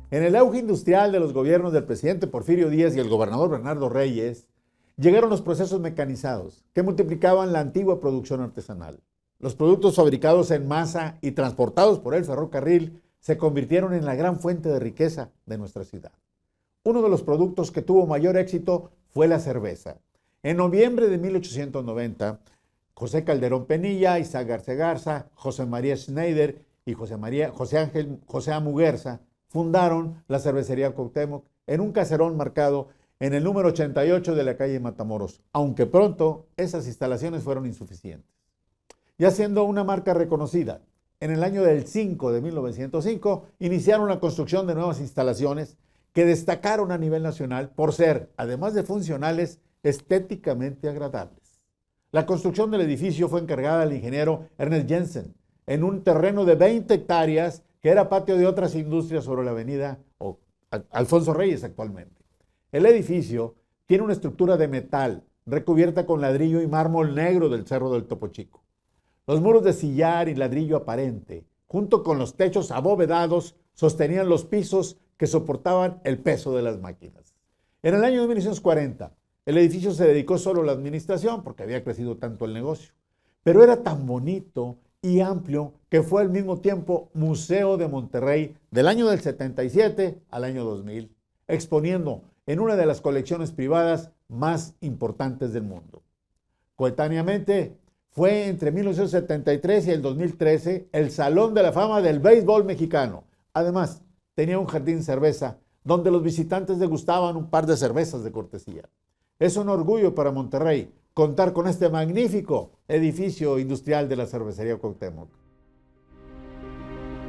En el auge industrial de los gobiernos del presidente Porfirio Díaz y el gobernador Bernardo Reyes, llegaron los procesos mecanizados que multiplicaban la antigua producción artesanal. Los productos fabricados en masa y transportados por el ferrocarril se convirtieron en la gran fuente de riqueza de nuestra ciudad. Uno de los productos que tuvo mayor éxito fue la cerveza. En noviembre de 1890, José Calderón Penilla, Isaac Garza Garza, José María Schneider y José A. Muguerza fundaron la cervecería Cuauhtémoc en un caserón marcado en el número 88 de la calle Matamoros, aunque pronto esas instalaciones fueron insuficientes. Ya siendo una marca reconocida, en el año del 5 de 1905 iniciaron la construcción de nuevas instalaciones que destacaron a nivel nacional por ser, además de funcionales, estéticamente agradables. La construcción del edificio fue encargada al ingeniero Ernest Jensen en un terreno de 20 hectáreas que era patio de otras industrias sobre la avenida Alfonso Reyes actualmente. El edificio tiene una estructura de metal recubierta con ladrillo y mármol negro del Cerro del Topo Chico. Los muros de sillar y ladrillo aparente, junto con los techos abovedados, sostenían los pisos que soportaban el peso de las máquinas. En el año de 1940, el edificio se dedicó solo a la administración porque había crecido tanto el negocio, pero era tan bonito y amplio que fue al mismo tiempo Museo de Monterrey del año del 77 al año 2000, exponiendo en una de las colecciones privadas más importantes del mundo. Coetáneamente, fue entre 1973 y el 2013 el Salón de la Fama del Béisbol Mexicano. Además, tenía un jardín cerveza donde los visitantes degustaban un par de cervezas de cortesía. Es un orgullo para Monterrey contar con este magnífico edificio industrial de la cervecería Cuauhtémoc.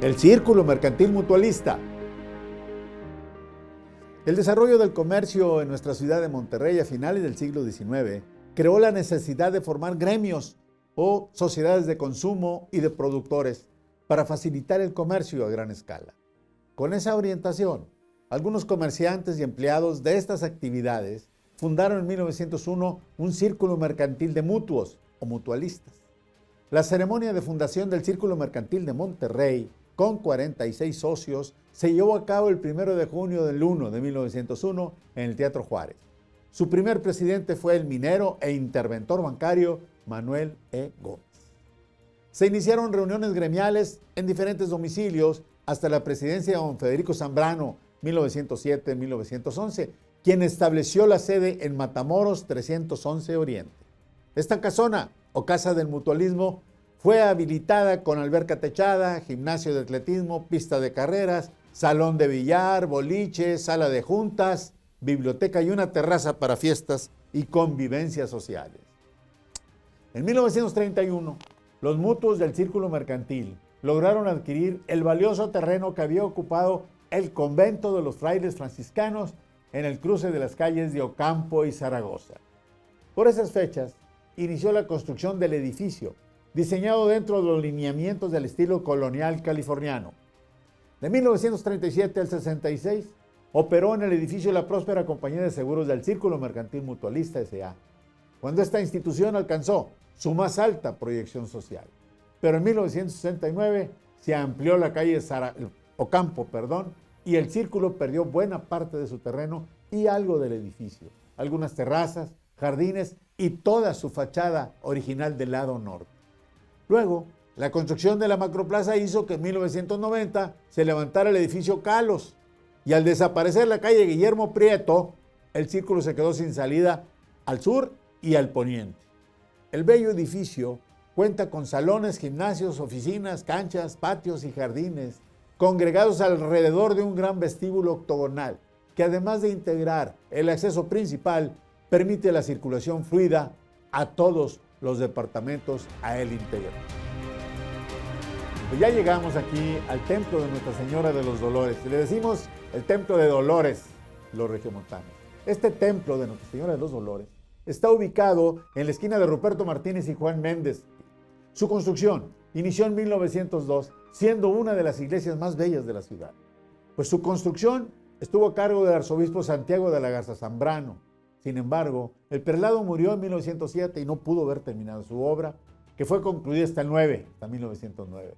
El Círculo Mercantil Mutualista. El desarrollo del comercio en nuestra ciudad de Monterrey a finales del siglo XIX creó la necesidad de formar gremios o sociedades de consumo y de productores para facilitar el comercio a gran escala. Con esa orientación, algunos comerciantes y empleados de estas actividades fundaron en 1901 un círculo mercantil de mutuos o mutualistas. La ceremonia de fundación del Círculo Mercantil de Monterrey, con 46 socios, se llevó a cabo el 1 de junio del 1 de 1901 en el Teatro Juárez. Su primer presidente fue el minero e interventor bancario Manuel E. Gómez. Se iniciaron reuniones gremiales en diferentes domicilios hasta la presidencia de don Federico Zambrano, 1907-1911, quien estableció la sede en Matamoros 311 Oriente. Esta casona, o Casa del Mutualismo, fue habilitada con alberca techada, gimnasio de atletismo, pista de carreras, salón de billar, boliche, sala de juntas, biblioteca y una terraza para fiestas y convivencias sociales. En 1931, los mutuos del Círculo Mercantil lograron adquirir el valioso terreno que había ocupado el convento de los frailes franciscanos en el cruce de las calles de Ocampo y Zaragoza. Por esas fechas, inició la construcción del edificio, diseñado dentro de los lineamientos del estilo colonial californiano. De 1937 al 66, operó en el edificio la próspera Compañía de Seguros del Círculo Mercantil Mutualista S.A., cuando esta institución alcanzó su más alta proyección social. Pero en 1969 se amplió la calle Ocampo, y el Círculo perdió buena parte de su terreno y algo del edificio, algunas terrazas, jardines y toda su fachada original del lado norte. Luego, la construcción de la macroplaza hizo que en 1990 se levantara el edificio Kalos, y al desaparecer la calle Guillermo Prieto, el Círculo se quedó sin salida al sur y al poniente. El bello edificio cuenta con salones, gimnasios, oficinas, canchas, patios y jardines, congregados alrededor de un gran vestíbulo octogonal, que además de integrar el acceso principal, permite la circulación fluida a todos los departamentos a él integran. Pues ya llegamos aquí al templo de Nuestra Señora de los Dolores. Le decimos el templo de Dolores, los regiomontanos. Este templo de Nuestra Señora de los Dolores está ubicado en la esquina de Ruperto Martínez y Juan Méndez. Su construcción inició en 1902, siendo una de las iglesias más bellas de la ciudad. Pues su construcción estuvo a cargo del arzobispo Santiago de la Garza Zambrano. Sin embargo, el prelado murió en 1907 y no pudo ver terminado su obra, que fue concluida hasta 1909.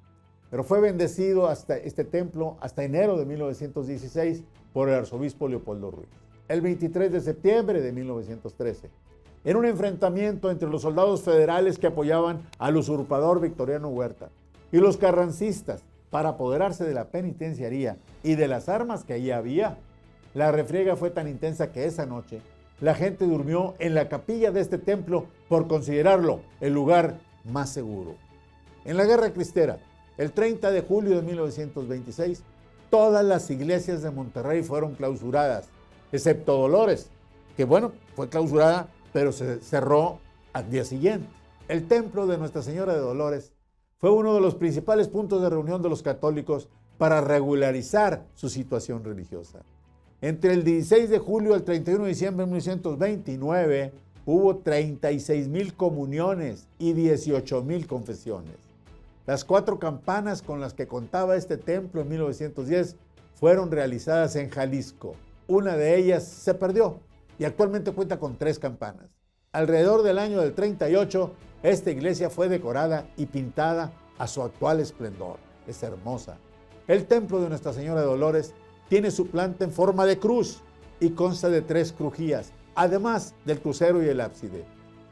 Pero fue bendecido hasta este templo hasta enero de 1916 por el arzobispo Leopoldo Ruiz. El 23 de septiembre de 1913, en un enfrentamiento entre los soldados federales que apoyaban al usurpador Victoriano Huerta y los carrancistas para apoderarse de la penitenciaría y de las armas que allí había, la refriega fue tan intensa que esa noche la gente durmió en la capilla de este templo por considerarlo el lugar más seguro. En la Guerra Cristera, el 30 de julio de 1926, todas las iglesias de Monterrey fueron clausuradas, excepto Dolores, que fue clausurada, pero se cerró al día siguiente. El templo de Nuestra Señora de Dolores fue uno de los principales puntos de reunión de los católicos para regularizar su situación religiosa. Entre el 16 de julio al 31 de diciembre de 1929 hubo 36,000 comuniones y 18,000 confesiones. Las 4 campanas con las que contaba este templo en 1910 fueron realizadas en Jalisco. Una de ellas se perdió y actualmente cuenta con 3 campanas. Alrededor del año del 38, esta iglesia fue decorada y pintada a su actual esplendor. Es hermosa. El templo de Nuestra Señora de Dolores tiene su planta en forma de cruz y consta de 3 crujías, además del crucero y el ábside.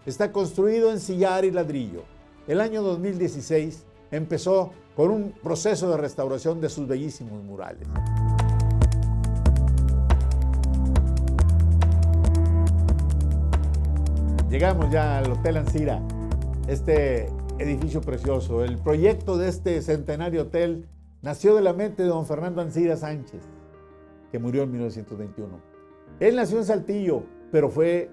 Está construido en sillar y ladrillo. El año 2016 empezó con un proceso de restauración de sus bellísimos murales. Llegamos ya al Hotel Ancira, este edificio precioso. El proyecto de este centenario hotel nació de la mente de don Fernando Ancira Sánchez, que murió en 1921. Él nació en Saltillo, pero fue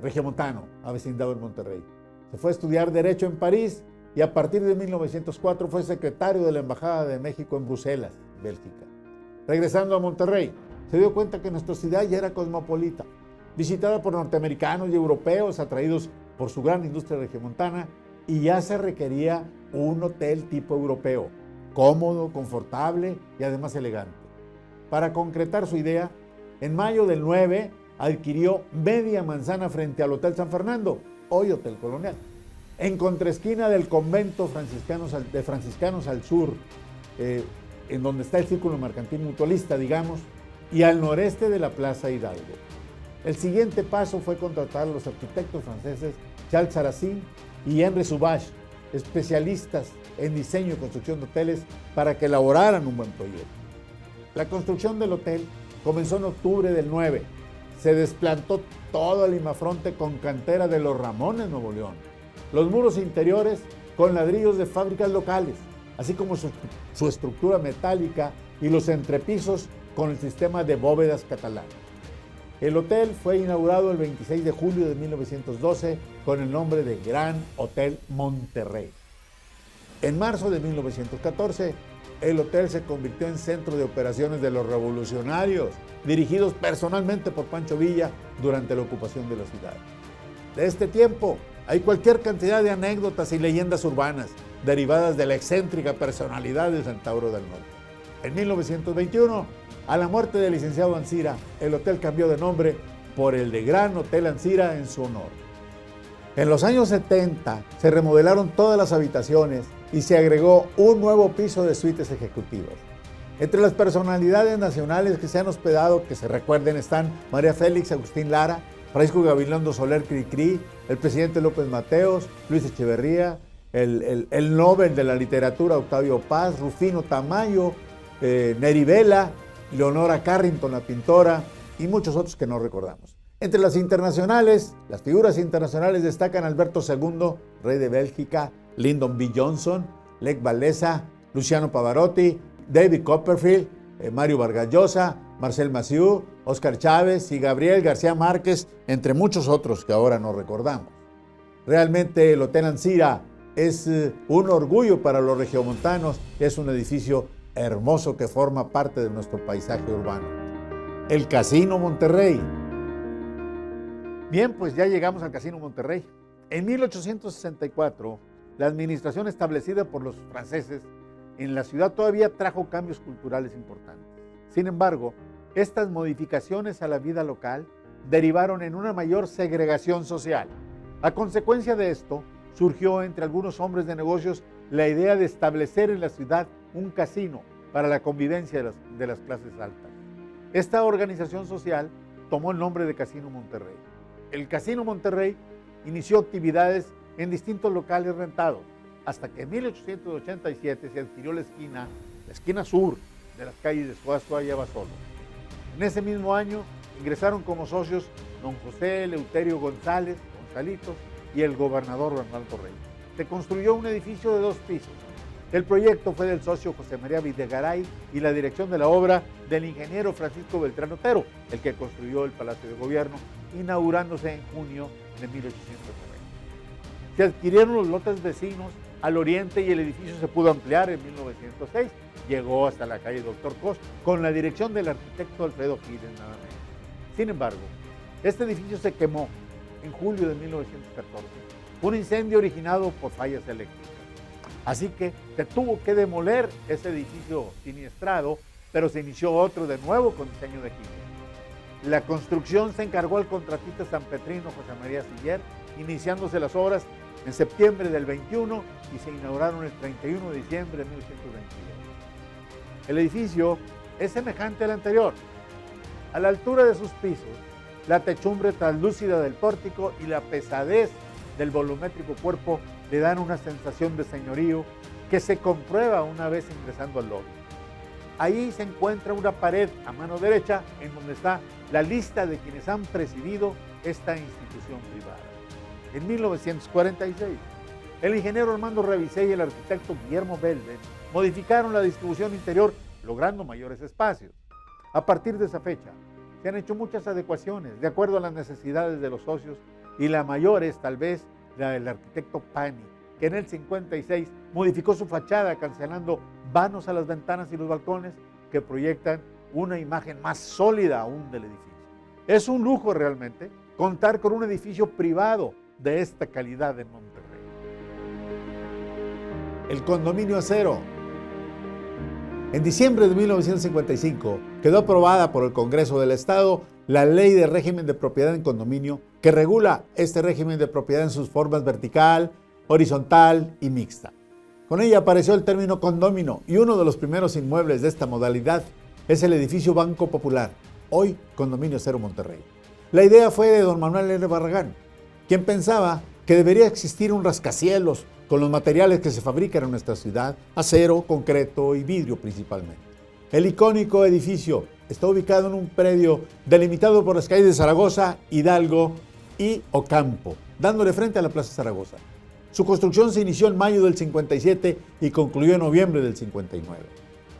regiomontano, avecindado en Monterrey. Se fue a estudiar Derecho en París y a partir de 1904 fue secretario de la Embajada de México en Bruselas, Bélgica. Regresando a Monterrey, se dio cuenta que nuestra ciudad ya era cosmopolita, visitada por norteamericanos y europeos atraídos por su gran industria regiomontana, y ya se requería un hotel tipo europeo, cómodo, confortable y además elegante. Para concretar su idea, en mayo del 9 adquirió media manzana frente al Hotel San Fernando, hoy Hotel Colonial, en contraesquina del convento de franciscanos al sur, en donde está el Círculo Mercantil Mutualista, digamos, y al noreste de la Plaza Hidalgo. El siguiente paso fue contratar a los arquitectos franceses Charles Saracín y Henri Sauvage, especialistas en diseño y construcción de hoteles, para que elaboraran un buen proyecto. La construcción del hotel comenzó en octubre del 9. Se desplantó todo el imafronte con cantera de los Ramones, Nuevo León. Los muros interiores con ladrillos de fábricas locales, así como su estructura metálica, y los entrepisos con el sistema de bóvedas catalán. El hotel fue inaugurado el 26 de julio de 1912 con el nombre de Gran Hotel Monterrey. En marzo de 1914, el hotel se convirtió en centro de operaciones de los revolucionarios, dirigidos personalmente por Pancho Villa durante la ocupación de la ciudad. De este tiempo hay cualquier cantidad de anécdotas y leyendas urbanas derivadas de la excéntrica personalidad del Centauro del Norte. En 1921, a la muerte del licenciado Ancira, el hotel cambió de nombre por el de Gran Hotel Ancira en su honor. En los años 70 se remodelaron todas las habitaciones y se agregó un nuevo piso de suites ejecutivas. Entre las personalidades nacionales que se han hospedado, que se recuerden, están María Félix Agustín Lara, Francisco Gabilondo Soler Cricri, el presidente López Mateos, Luis Echeverría, el Nobel de la Literatura Octavio Paz, Rufino Tamayo, Neri Vela, Leonora Carrington, la pintora, y muchos otros que no recordamos. Entre las internacionales, las figuras internacionales destacan Alberto II, rey de Bélgica, Lyndon B. Johnson, Lech Walesa, Luciano Pavarotti, David Copperfield, Mario Vargas Llosa, Marcel Massieu, Óscar Chávez y Gabriel García Márquez, entre muchos otros que ahora no recordamos. Realmente el Hotel Ancira es un orgullo para los regiomontanos, es un edificio hermoso que forma parte de nuestro paisaje urbano. El Casino Monterrey. Bien, pues ya llegamos al Casino Monterrey. En 1864, la administración establecida por los franceses en la ciudad todavía trajo cambios culturales importantes. Sin embargo, estas modificaciones a la vida local derivaron en una mayor segregación social. A consecuencia de esto, surgió entre algunos hombres de negocios la idea de establecer en la ciudad un casino para la convivencia de las clases altas. Esta organización social tomó el nombre de Casino Monterrey. El Casino Monterrey inició actividades en distintos locales rentados, hasta que en 1887 se adquirió la esquina sur de las calles de Suazua y Abasolo. En ese mismo año ingresaron como socios don José Eleuterio González, Gonzalitos, y el gobernador Bernardo Reyes. Se construyó un edificio de 2 pisos. El proyecto fue del socio José María Videgaray y la dirección de la obra del ingeniero Francisco Beltrán Otero, el que construyó el Palacio de Gobierno, inaugurándose en junio de 1890. Se adquirieron los lotes vecinos al oriente y el edificio se pudo ampliar en 1906. Llegó hasta la calle Doctor Cos con la dirección del arquitecto Alfredo Giles, nada menos. Sin embargo, este edificio se quemó en julio de 1914, un incendio originado por fallas eléctricas. Así que se tuvo que demoler ese edificio siniestrado, pero se inició otro de nuevo con diseño de Giles. La construcción se encargó al contratista sanpetrino José María Siller, iniciándose las obras en septiembre del 21 y se inauguraron el 31 de diciembre de 1922. El edificio es semejante al anterior. A la altura de sus pisos, la techumbre translúcida del pórtico y la pesadez del volumétrico cuerpo le dan una sensación de señorío que se comprueba una vez ingresando al lobby. Ahí se encuentra una pared a mano derecha en donde está la lista de quienes han presidido esta institución privada. En 1946, el ingeniero Armando Revisé y el arquitecto Guillermo Belden modificaron la distribución interior, logrando mayores espacios. A partir de esa fecha, se han hecho muchas adecuaciones de acuerdo a las necesidades de los socios y la mayor es tal vez la del arquitecto Pani, que en el 56 modificó su fachada cancelando vanos a las ventanas y los balcones que proyectan una imagen más sólida aún del edificio. Es un lujo realmente contar con un edificio privado de esta calidad en Monterrey. El condominio Acero. En diciembre de 1955 quedó aprobada por el Congreso del Estado la Ley de Régimen de Propiedad en Condominio que regula este régimen de propiedad en sus formas vertical, horizontal y mixta. Con ella apareció el término condomino y uno de los primeros inmuebles de esta modalidad es el edificio Banco Popular, hoy Condominio Acero Monterrey. La idea fue de don Manuel L. Barragán, quien pensaba que debería existir un rascacielos con los materiales que se fabrican en nuestra ciudad, acero, concreto y vidrio principalmente. El icónico edificio está ubicado en un predio delimitado por las calles de Zaragoza, Hidalgo y Ocampo, dándole frente a la Plaza Zaragoza. Su construcción se inició en mayo del 57 y concluyó en noviembre del 59.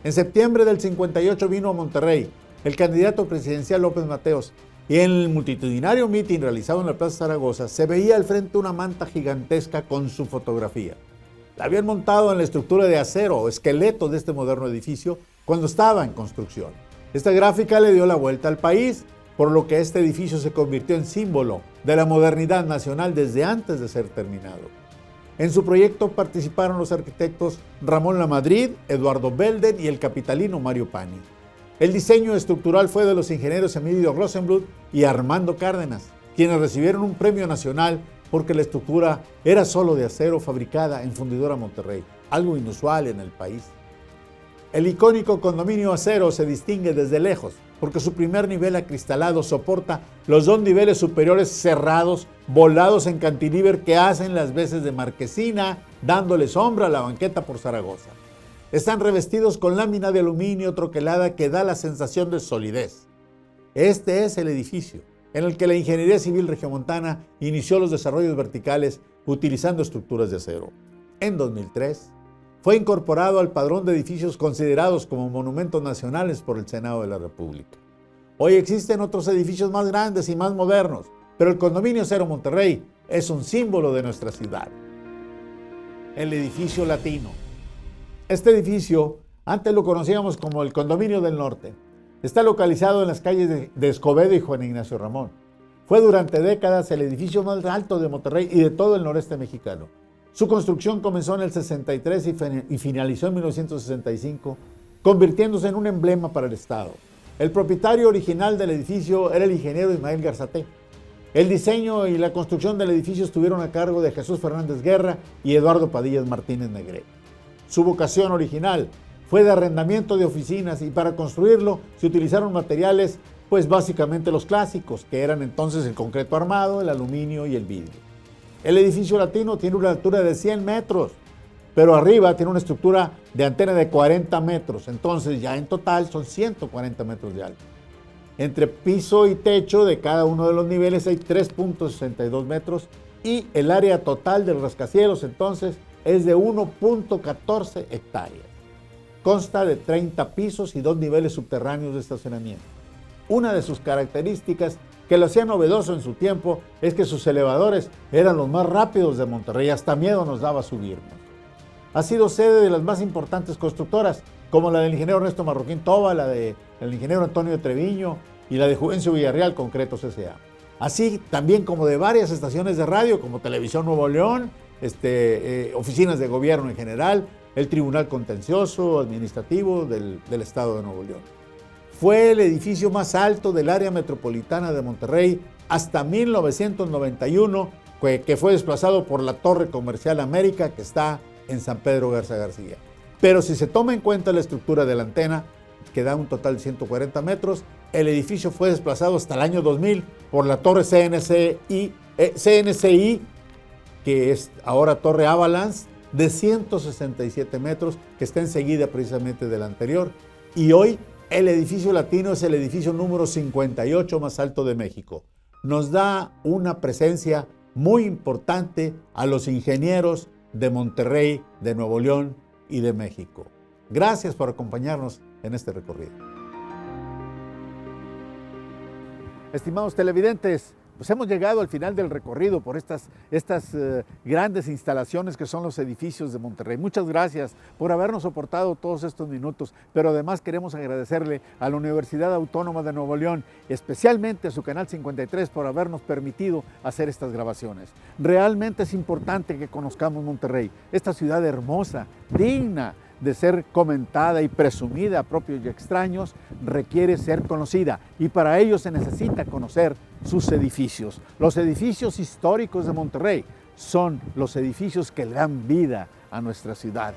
En septiembre del 58 vino a Monterrey el candidato presidencial López Mateos, y en el multitudinario mitin realizado en la Plaza Zaragoza se veía al frente una manta gigantesca con su fotografía. La habían montado en la estructura de acero o esqueleto de este moderno edificio cuando estaba en construcción. Esta gráfica le dio la vuelta al país, por lo que este edificio se convirtió en símbolo de la modernidad nacional desde antes de ser terminado. En su proyecto participaron los arquitectos Ramón Lamadrid, Eduardo Belden y el capitalino Mario Pani. El diseño estructural fue de los ingenieros Emilio Rosenbluth y Armando Cárdenas, quienes recibieron un premio nacional porque la estructura era solo de acero fabricada en Fundidora Monterrey, algo inusual en el país. El icónico condominio Acero se distingue desde lejos porque su primer nivel acristalado soporta los 2 niveles superiores cerrados, volados en cantilever que hacen las veces de marquesina, dándole sombra a la banqueta por Zaragoza. Están revestidos con lámina de aluminio troquelada que da la sensación de solidez. Este es el edificio en el que la Ingeniería Civil Regiomontana inició los desarrollos verticales utilizando estructuras de acero. En 2003, fue incorporado al padrón de edificios considerados como monumentos nacionales por el Senado de la República. Hoy existen otros edificios más grandes y más modernos, pero el Condominio Acero Monterrey es un símbolo de nuestra ciudad. el edificio latino. Este edificio, antes lo conocíamos como el Condominio del Norte. Está localizado en las calles de Escobedo y Juan Ignacio Ramón. Fue durante décadas el edificio más alto de Monterrey y de todo el noreste mexicano. Su construcción comenzó en el 63 y finalizó en 1965, convirtiéndose en un emblema para el Estado. El propietario original del edificio era el ingeniero Ismael Garzate. El diseño y la construcción del edificio estuvieron a cargo de Jesús Fernández Guerra y Eduardo Padillas Martínez Negrete. Su vocación original fue de arrendamiento de oficinas y para construirlo se utilizaron materiales, pues básicamente los clásicos, que eran entonces el concreto armado, el aluminio y el vidrio. El edificio latino tiene una altura de 100 metros, pero arriba tiene una estructura de antena de 40 metros, entonces ya en total son 140 metros de alto. Entre piso y techo de cada uno de los niveles hay 3.62 metros y el área total del rascacielos entonces es de 1.14 hectáreas. Consta de 30 pisos y 2 niveles subterráneos de estacionamiento. Una de sus características que lo hacía novedoso en su tiempo es que sus elevadores eran los más rápidos de Monterrey, hasta miedo nos daba subirnos. Ha sido sede de las más importantes constructoras, como la del ingeniero Ernesto Marroquín Toba, la del ingeniero Antonio Treviño y la de Juvencio Villarreal Concretos S.A. Así también como de varias estaciones de radio, como Televisión Nuevo León, oficinas de gobierno en general, el Tribunal Contencioso Administrativo del Estado de Nuevo León. Fue el edificio más alto del área metropolitana de Monterrey hasta 1991, que fue desplazado por la Torre Comercial América, que está en San Pedro Garza García. Pero si se toma en cuenta la estructura de la antena, que da un total de 140 metros, el edificio fue desplazado hasta el año 2000 por la Torre CNCI, que es ahora Torre Avalanche, de 167 metros, que está enseguida precisamente del anterior. Y hoy el edificio latino es el edificio número 58 más alto de México. Nos da una presencia muy importante a los ingenieros de Monterrey, de Nuevo León y de México. Gracias por acompañarnos en este recorrido. Estimados televidentes, pues hemos llegado al final del recorrido por estas grandes instalaciones que son los edificios de Monterrey. Muchas gracias por habernos soportado todos estos minutos, pero además queremos agradecerle a la Universidad Autónoma de Nuevo León, especialmente a su Canal 53 por habernos permitido hacer estas grabaciones. Realmente es importante que conozcamos Monterrey, esta ciudad hermosa, digna de ser comentada y presumida a propios y extraños, requiere ser conocida y para ello se necesita conocer sus edificios. Los edificios históricos de Monterrey son los edificios que le dan vida a nuestra ciudad.